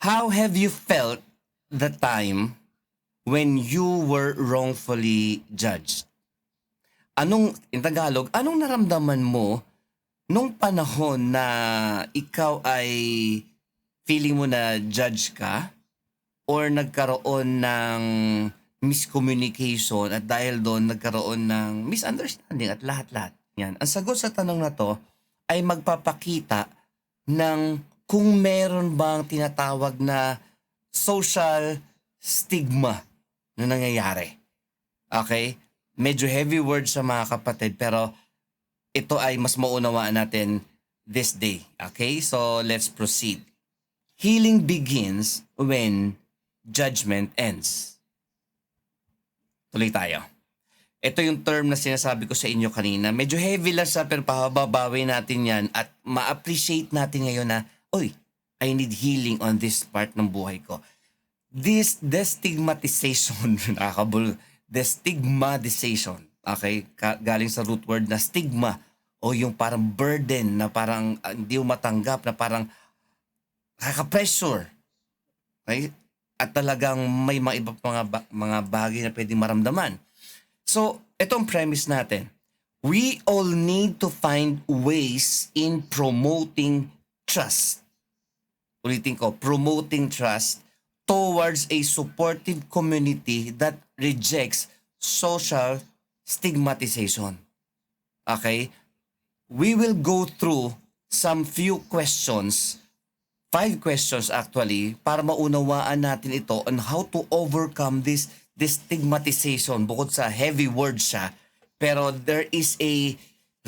How have you felt the time when you were wrongfully judged? In Tagalog, anong naramdaman mo nung panahon na ikaw ay feeling mo na judge ka or nagkaroon ng miscommunication at dahil doon nagkaroon ng misunderstanding at lahat-lahat. Yan. Ang sagot sa tanong na to ay magpapakita ng kung meron bang tinatawag na social stigma na nangyayari. Okay? Medyo heavy word sa mga kapatid pero ito ay mas maunawaan natin this day. Okay? So let's proceed. Healing begins when judgment ends. Tuloy tayo. Ito yung term na sinasabi ko sa inyo kanina. Medyo heavy lang siya pero pahababawi natin yan at ma-appreciate natin ngayon na, I need healing on this part ng buhay ko. This destigmatization, destigmatization, okay? Galing sa root word na stigma o yung parang burden na parang hindi mo matanggap, na parang kaka-pressure. Okay? At talagang may mga iba mga bagay na pwedeng maramdaman. So, itong premise natin. We all need to find ways in promoting trust. Ulitin ko, promoting trust towards a supportive community that rejects social stigmatization. Okay? We will go through some few questions, 5 questions actually, para maunawaan natin ito on how to overcome this stigmatization. Bukod sa heavy word siya, pero there is a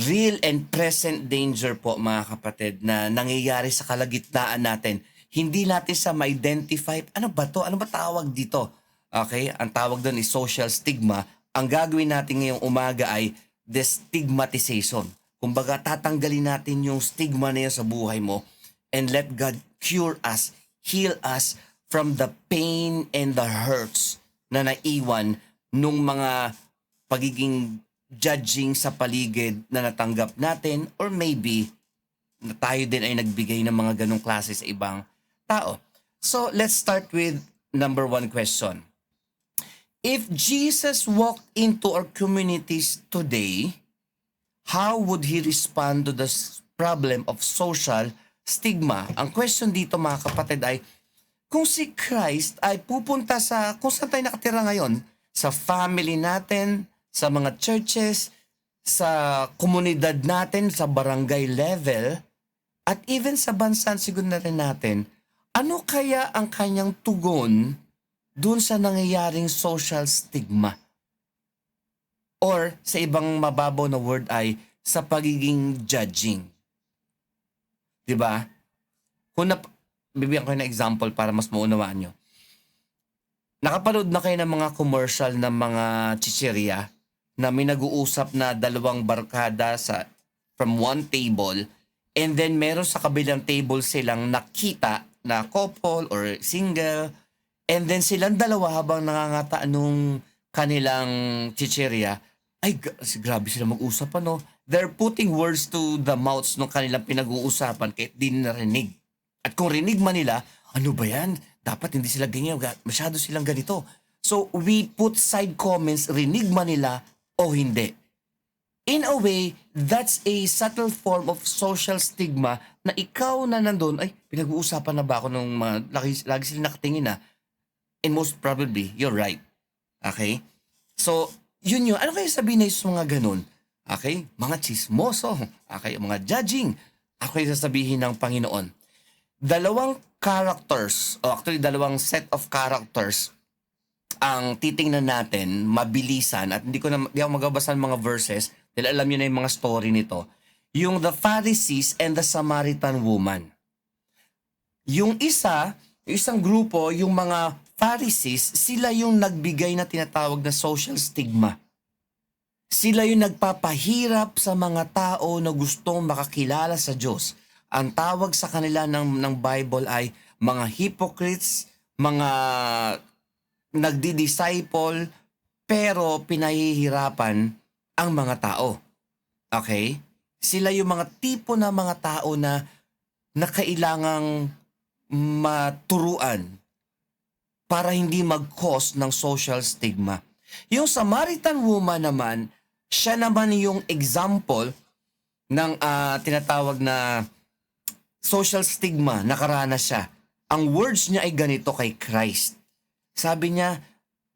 real and present danger po mga kapatid na nangyayari sa kalagitnaan natin. Hindi natin sa ma-identify, ano ba to? Ano ba tawag dito? Okay? Ang tawag doon is social stigma. Ang gagawin natin ngayong umaga ay destigmatization. Kumbaga, tatanggalin natin yung stigma na yun sa buhay mo and let God cure us, heal us from the pain and the hurts na naiwan nung mga pagiging judging sa paligid na natanggap natin or maybe na tayo din ay nagbigay ng mga ganong klase sa ibang tao. So, let's start with number 1 question. If Jesus walked into our communities today, how would he respond to the problem of social stigma? Ang question dito mga kapatid ay, kung si Christ ay pupunta sa kung saan tayo nakatira ngayon, sa family natin, sa mga churches, sa komunidad natin, sa barangay level, at even sa bansa siguro na rin natin, ano kaya ang kanyang tugon dun sa nangyayaring social stigma? Or sa ibang mababaw na word ay sa pagiging judging. Diba? Bibigyan ko ng example para mas maunawaan nyo. Nakapanood na kayo ng mga commercial ng mga chichirya na may nag-uusap na dalawang barkada from one table and then meron sa kabilang table silang nakita na couple or single and then silang dalawa habang nangangata nung kanilang chichirya ay grabe sila mag-usap ano. They're putting words to the mouths ng kanilang pinag-uusapan kahit di narinig. At kung rinig man nila, ano ba yan? Dapat hindi sila ganyan, masyado silang ganito. So we put side comments, rinig man nila o hindi. In a way, that's a subtle form of social stigma na ikaw na nandun, ay, pinag-uusapan na ba ako nung lagi sila nakatingin na? And most probably, you're right. Okay? So, yun. Ano kayo sabihin na yung mga ganun? Okay? Mga chismoso. Okay? Mga judging. Ako yung sasabihin ng Panginoon. Dalawang characters, o actually dalawang set of characters ang titingnan natin, mabilisan, at hindi ako magbabasa ng mga verses, dahil alam nyo na yung mga story nito. Yung the Pharisees and the Samaritan woman. Yung isang grupo, yung mga Pharisees, sila yung nagbigay na tinatawag na social stigma. Sila yung nagpapahirap sa mga tao na gustong makakilala sa Diyos. Ang tawag sa kanila ng Bible ay mga hypocrites, mga nagdi-disciple, pero pinahihirapan ang mga tao. Okay? Sila yung mga tipo na mga tao na kailangang maturuan para hindi mag-cause ng social stigma. Yung Samaritan woman naman, siya naman yung example ng tinatawag na social stigma, nakaranas siya. Ang words niya ay ganito kay Christ. Sabi niya,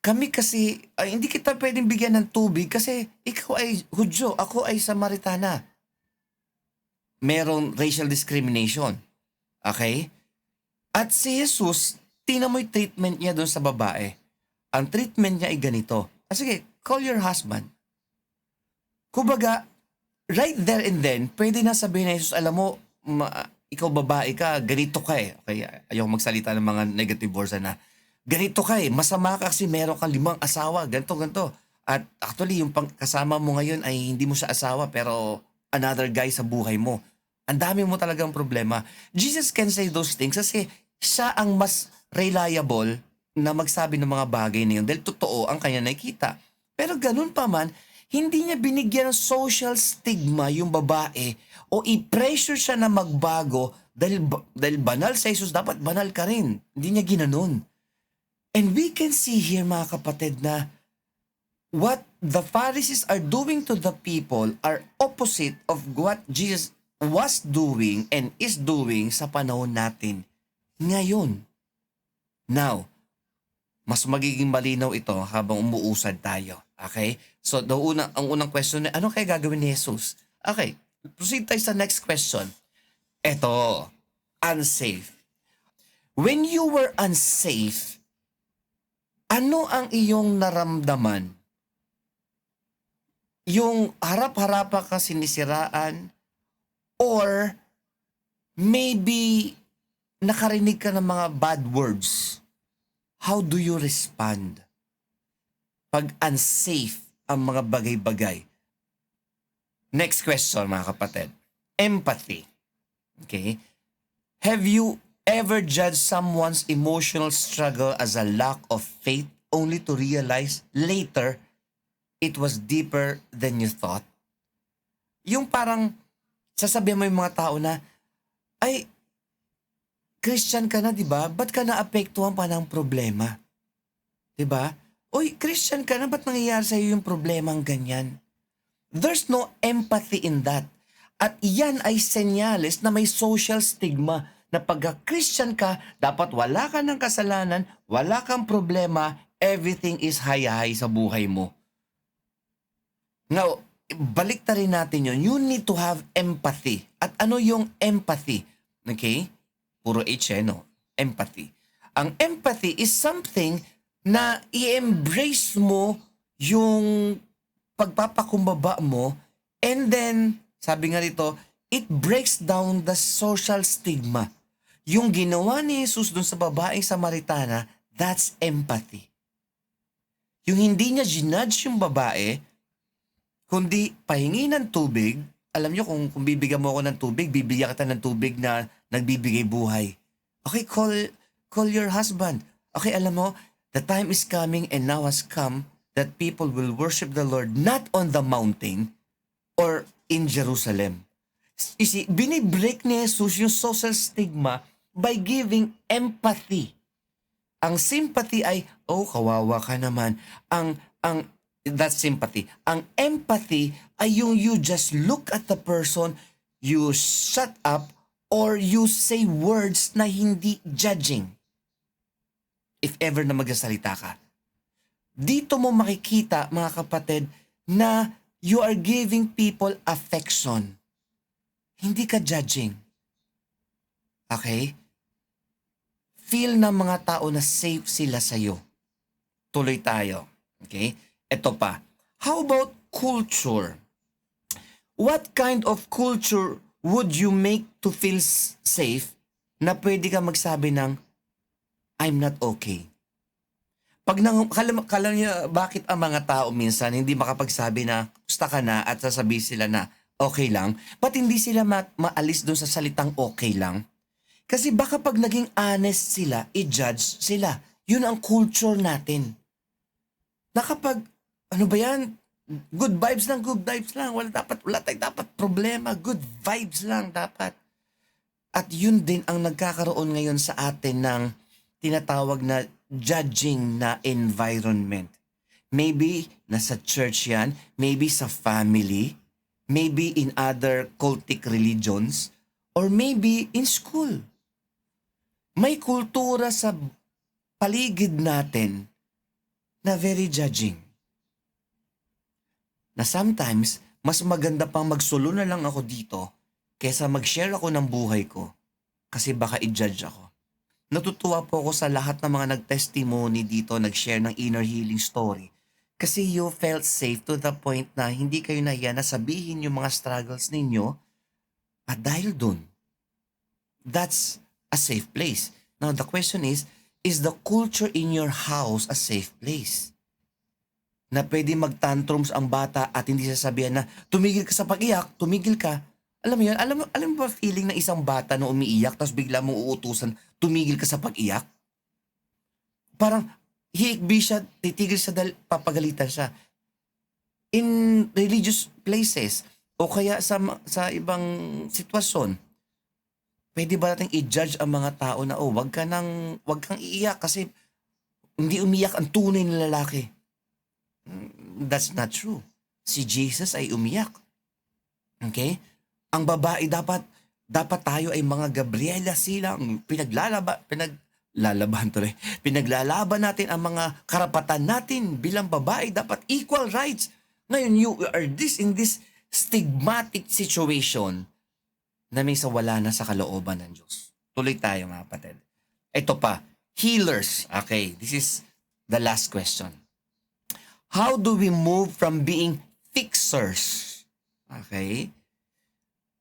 kami kasi, hindi kita pwedeng bigyan ng tubig kasi ikaw ay Hudyo, ako ay Samaritana. Merong racial discrimination. Okay? At si Jesus, tingnan mo yung treatment niya doon sa babae. Ang treatment niya ay ganito. Sige, call your husband. Kumbaga, right there and then, pwede na sabihin na Jesus, alam mo, ikaw babae ka, ganito ka eh. Okay, ayaw magsalita ng mga negative words na, ganito ka eh, masama ka kasi meron kang 5 asawa, ganito. At actually, yung kasama mo ngayon ay hindi mo siya asawa, pero another guy sa buhay mo. Ang dami mo talagang problema. Jesus can say those things kasi siya ang mas reliable na magsabi ng mga bagay na yun dahil totoo ang kanya nakikita. Pero ganun pa man, hindi niya binigyan ng social stigma yung babae o i-pressure siya na magbago dahil banal sa Jesus, dapat banal ka rin. Hindi niya ginanon. And we can see here mga kapatid na what the Pharisees are doing to the people are opposite of what Jesus was doing and is doing sa panahon natin ngayon. Now, mas magiging malinaw ito habang umuusad tayo. Okay? So, ang unang question na, ano kaya gagawin ni Jesus? Okay, proceed tayo sa next question. Ito, unsafe. When you were unsafe, ano ang iyong naramdaman? Yung harap-harapa ka sinisiraan or maybe nakarinig ka ng mga bad words? How do you respond? Pag unsafe ang mga bagay-bagay. Next question mga kapatid. Empathy. Okay? Have you ever judged someone's emotional struggle as a lack of faith only to realize later it was deeper than you thought? Yung parang sasabihin mo yung mga tao na, ay, Christian ka na, di ba? Ba't ka naapektuhan pa ng problema? Di ba? Oy, Christian ka na, ba't nangyayari sa'yo yung problemang ganyan? There's no empathy in that. At iyan ay senyales na may social stigma na pagka-Christian ka, dapat wala ka ng kasalanan, wala kang problema, everything is hayahay sa buhay mo. Now, balik na rin natin yun. You need to have empathy. At ano yung empathy? Okay? Puro H no? Empathy. Ang empathy is something na i-embrace mo yung pagpapakumbaba mo and then, sabi nga rito, it breaks down the social stigma. Yung ginawa ni Jesus dun sa babaeng Samaritana, that's empathy. Yung hindi niya ginudge yung babae, kundi pahingi ng tubig. Alam niyo kung bibigyan mo ako ng tubig, bibigyan kita ng tubig na nagbibigay buhay. Okay, call your husband. Okay, alam mo, the time is coming and now has come that people will worship the Lord not on the mountain or in Jerusalem. You see, binibreak ni Jesus yung social stigma by giving empathy. Ang sympathy ay, oh, kawawa ka naman. That's sympathy. Ang empathy ay yung you just look at the person, you shut up, or you say words na hindi judging. If ever na magsasalita ka. Dito mo makikita, mga kapatid, na you are giving people affection. Hindi ka judging. Okay? Feel ng mga tao na safe sila sa'yo. Tuloy tayo. Okay? Ito pa. How about culture? What kind of culture would you make to feel safe na pwede ka magsabi ng, I'm not okay? Kala niya, bakit ang mga tao minsan hindi makapagsabi na, gusto ka na at sasabihin sila na, okay lang? Ba't hindi sila maalis doon sa salitang okay lang? Kasi baka pag naging honest sila, i-judge sila. Yun ang culture natin. Na kapag, ano ba yan? Good vibes lang. Wala tayong dapat problema. Good vibes lang dapat. At yun din ang nagkakaroon ngayon sa atin ng tinatawag na judging na environment. Maybe nasa church yan, maybe sa family, maybe in other cultic religions, or maybe in school. May kultura sa paligid natin na very judging. Na sometimes, mas maganda pang magsulo na lang ako dito kesa mag-share ako ng buhay ko kasi baka i-judge ako. Natutuwa po ako sa lahat ng mga nag-testimony dito, nag-share ng inner healing story. Kasi you felt safe to the point na hindi kayo nahiya na sabihin yung mga struggles ninyo at dahil dun, that's a safe place. Now the question is the culture in your house a safe place? Na pwede mag-tantrums ang bata at hindi sasabihan na tumigil ka sa pag-iyak, tumigil ka. Alam mo yun? Alam mo ba feeling na isang bata na umiiyak tapos bigla mong uutusan, tumigil ka sa pag-iyak? Parang hiikbi siya, titigil siya dahil papagalitan siya. In religious places o kaya sa ibang sitwasyon, pwede ba natin i-judge ang mga tao na wag kang iiyak kasi hindi umiyak ang tunay na lalaki? That's not true. Si Jesus ay umiyak. Okay? Ang babae dapat tayo ay mga Gabriela silang pinaglalaban natin ang mga karapatan natin bilang babae, dapat equal rights. Ngayon, you are in this stigmatic situation na may wala na sa kalooban ng Diyos. Tuloy tayo mga kapatid. Ito pa, healers. Okay, this is the last question. How do we move from being fixers, okay,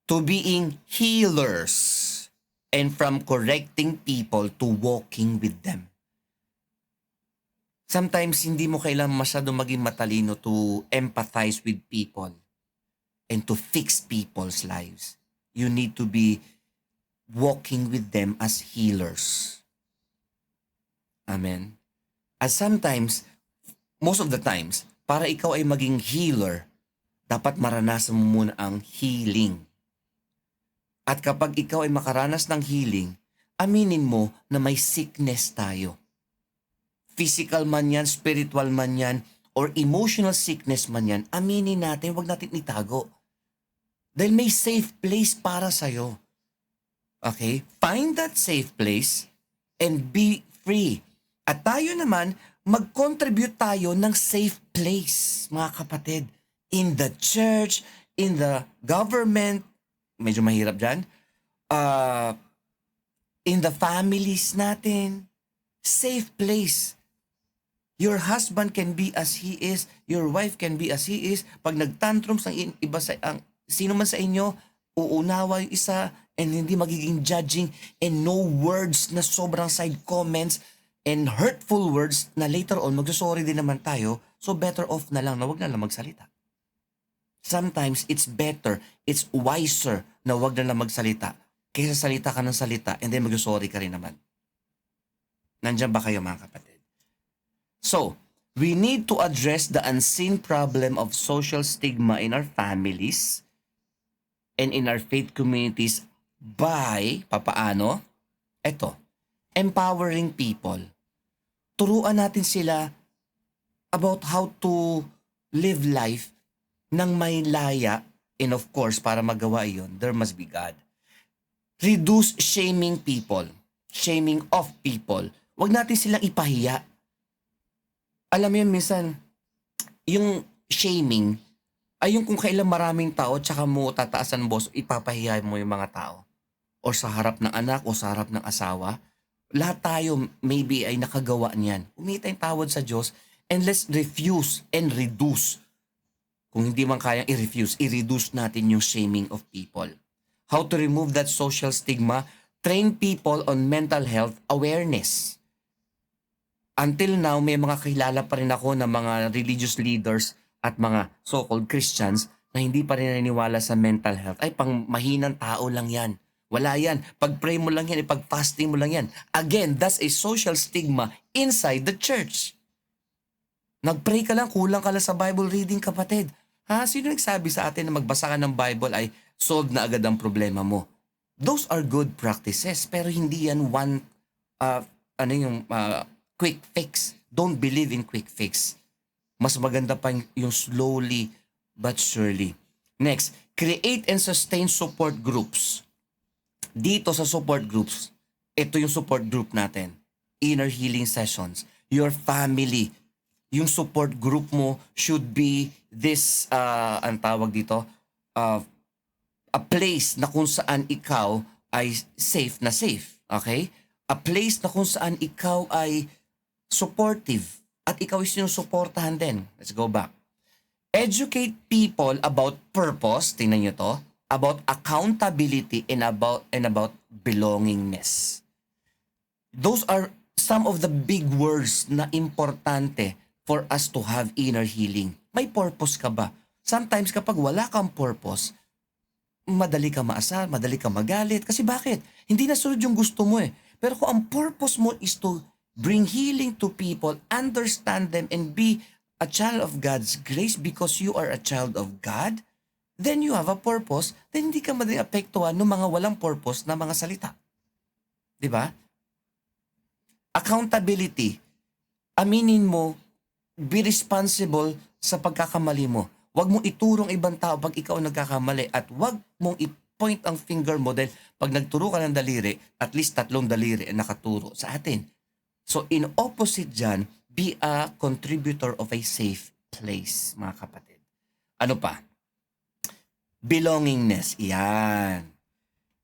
to being healers, and from correcting people to walking with them? Sometimes hindi mo kailangan masyado maging matalino to empathize with people and to fix people's lives. You need to be walking with them as healers. Amen. As sometimes, most of the times, para ikaw ay maging healer, dapat maranasan mo muna ang healing. At kapag ikaw ay makaranas ng healing, aminin mo na may sickness tayo. Physical man yan, spiritual man yan, or emotional sickness man yan, aminin natin, huwag natin itago. Dahil may safe place para sa'yo. Okay? Find that safe place and be free. At tayo naman, mag-contribute tayo ng safe place, mga kapatid. In the church, in the government, medyo mahirap dyan, in the families natin, safe place. Your husband can be as he is, your wife can be as he is. Pag nagtantrums ang iba sino man sa inyo, uunawa yung isa and hindi magiging judging and no words na sobrang side comments and hurtful words na later on magsusorry din naman tayo, so better off na lang na wag na lang magsalita. Sometimes it's better, it's wiser na wag na lang magsalita kaysa salita ka ng salita and then magsusorry ka rin naman. Nandiyan ba kayo mga kapatid? So, we need to address the unseen problem of social stigma in our families and in our faith communities by, papaano? Eto, empowering people. Turuan natin sila about how to live life ng may laya, and of course, para magawa iyon, there must be God. Reduce shaming people, shaming of people. Huwag natin silang ipahiya. Alam mo yun, minsan, yung shaming, ay yung kung kailan maraming tao, tsaka mo tataasan boss, ipapahiya mo yung mga tao. O sa harap ng anak, o sa harap ng asawa. Lahat tayo, maybe, ay nakagawa niyan. Humingi tayong tawad sa Diyos, and let's refuse and reduce. Kung hindi man kayang i-refuse, i-reduce natin yung shaming of people. How to remove that social stigma? Train people on mental health awareness. Until now, may mga kilala pa rin ako na mga religious leaders at mga so-called Christians na hindi pa rin naniniwala sa mental health. Ay, pang mahinang tao lang yan. Wala yan. Pag-pray mo lang yan, pag-fasting mo lang yan. Again, that's a social stigma inside the church. Nag-pray ka lang, kulang ka lang sa Bible reading, kapatid. Ha? Sino nagsabi sa atin na magbasa ka ng Bible ay solve na agad ang problema mo? Those are good practices, pero hindi yan one, uh, quick fix. Don't believe in quick fix. Mas maganda pa yung slowly but surely. Next, create and sustain support groups. Dito sa support groups, ito yung support group natin. Inner healing sessions. Your family. Yung support group mo should be this, ang tawag dito, a place na kung saan ikaw ay safe na safe. Okay? A place na kung saan ikaw ay supportive at ikaw ay sinusuportahan din. Let's go back. Educate people about purpose, tingnan nyo to, about accountability and about belongingness. Those are some of the big words na importante for us to have inner healing. May purpose ka ba? Sometimes kapag wala kang purpose, madali ka maasar, madali ka magalit. Kasi bakit? Hindi nasunod yung gusto mo eh. Pero kung ang purpose mo is to bring healing to people, understand them, and be a child of God's grace because you are a child of God, then you have a purpose, then hindi ka madaling apektuhan ng mga walang purpose na mga salita. Di ba? Accountability. Aminin mo, be responsible sa pagkakamali mo. Huwag mong iturong ibang tao pag ikaw nagkakamali at huwag mong i-point ang finger mo dahil pag nagturo ka ng daliri, at least 3 daliri ang nakaturo sa atin. So in opposite dyan, be a contributor of a safe place, mga kapatid. Ano pa? Belongingness. Yan.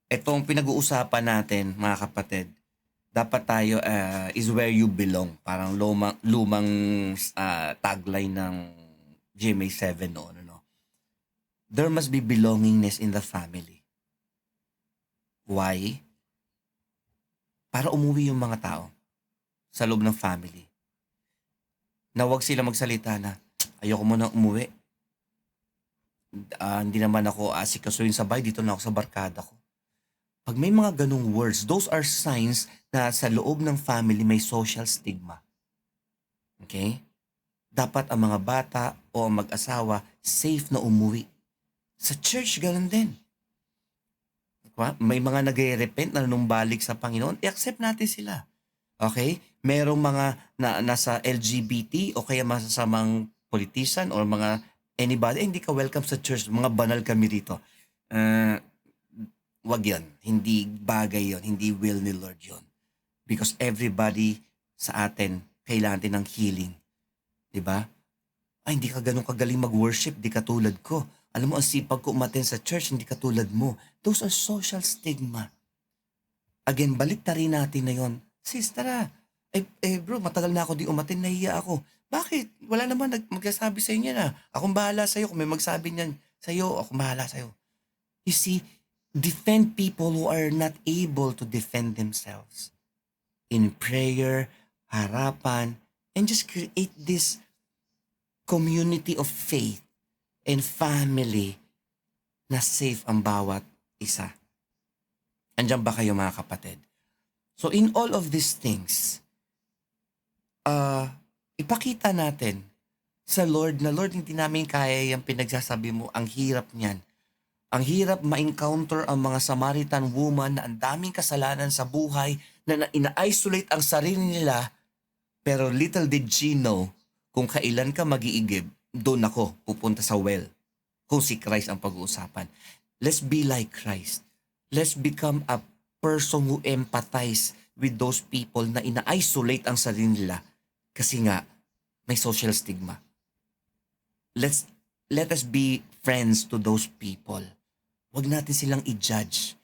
Itong pinag-uusapan natin, mga kapatid, dapat tayo is where you belong. Parang lumang tagline ng GMA7 noon. No? There must be belongingness in the family. Why? Para umuwi yung mga tao sa loob ng family. Na wag sila magsalita na, ayoko mo na umuwi. Hindi naman ako asikasuhin sa bahay, dito na ako sa barkada ko. Pag may mga ganong words, those are signs na sa loob ng family may social stigma. Okay? Dapat ang mga bata o ang mag-asawa safe na umuwi. Sa church, ganun din. May mga nag-repent na numbalik sa Panginoon, i-accept natin sila. Okay? Merong mga nasa LGBT o kaya masasamang politician or mga anybody, hindi ka welcome sa church, mga banal kami dito. Wag yun. Hindi bagay yun. Hindi will ni Lord yun. Because everybody sa atin, kailangan din ng healing. Diba? Ay, hindi ka ganun kagaling mag-worship, di ka tulad ko. Alam mo, ang sipag ko umaten sa church, hindi ka tulad mo. Those are social stigma. Again, balik na rin natin na yun. Sis, tara. Bro, matagal na ako di umaten, nahiya ako. Bakit? Wala naman magsasabi sa inyo na. Akong bahala sa'yo. Kung may magsabi niyan sa'yo, akong bahala sa'yo. You see, defend people who are not able to defend themselves. In prayer, harapan, and just create this community of faith and family na safe ang bawat isa. Andiyan ba kayo, mga kapatid? So in all of these things, ipakita natin sa Lord na, Lord, hindi namin kaya yung pinagsasabi mo, ang hirap niyan. Ang hirap ma-encounter ang mga Samaritan woman na ang daming kasalanan sa buhay, na ina-isolate ang sarili nila, pero little did she know, kung kailan ka mag-iigib, doon ako pupunta sa well. Kung si Christ ang pag-uusapan. Let's be like Christ. Let's become a person who empathize with those people na ina-isolate ang sarili nila kasi nga may social stigma. Let us be friends to those people. Huwag natin silang i-judge.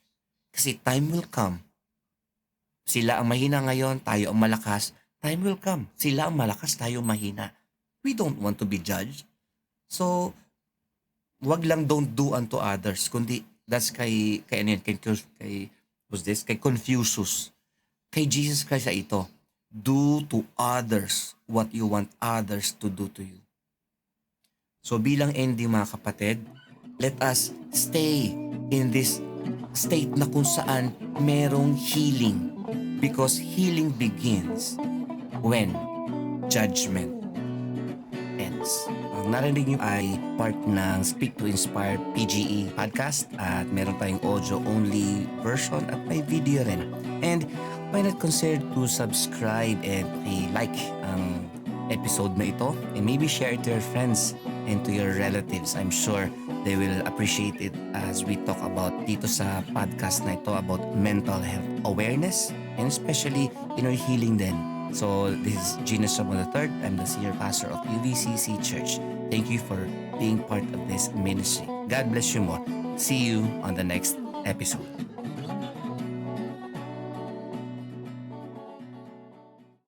Kasi time will come. Sila ang mahina ngayon, tayo ang malakas. Time will come. Sila ang malakas, tayo mahina. We don't want to be judged. So, wag lang don't do unto others. Kundi, that's kay Confucius. Kay Jesus Christ ay ito. Do to others what you want others to do to you. So bilang ending, mga kapatid, let us stay in this state na kung saan merong healing. Because healing begins when judgment ends. ang narinig nyo ay part ng Speak to Inspire PGE podcast at meron tayong audio-only version at may video rin. And why not consider to subscribe and like ang episode na ito and maybe share it to your friends and to your relatives. I'm sure they will appreciate it as we talk about dito sa podcast na ito about mental health awareness and especially inner healing din. So this is Gino Somo III. I'm the senior pastor of UVCC Church. Thank you for being part of this ministry. God bless you more. See you on the next episode.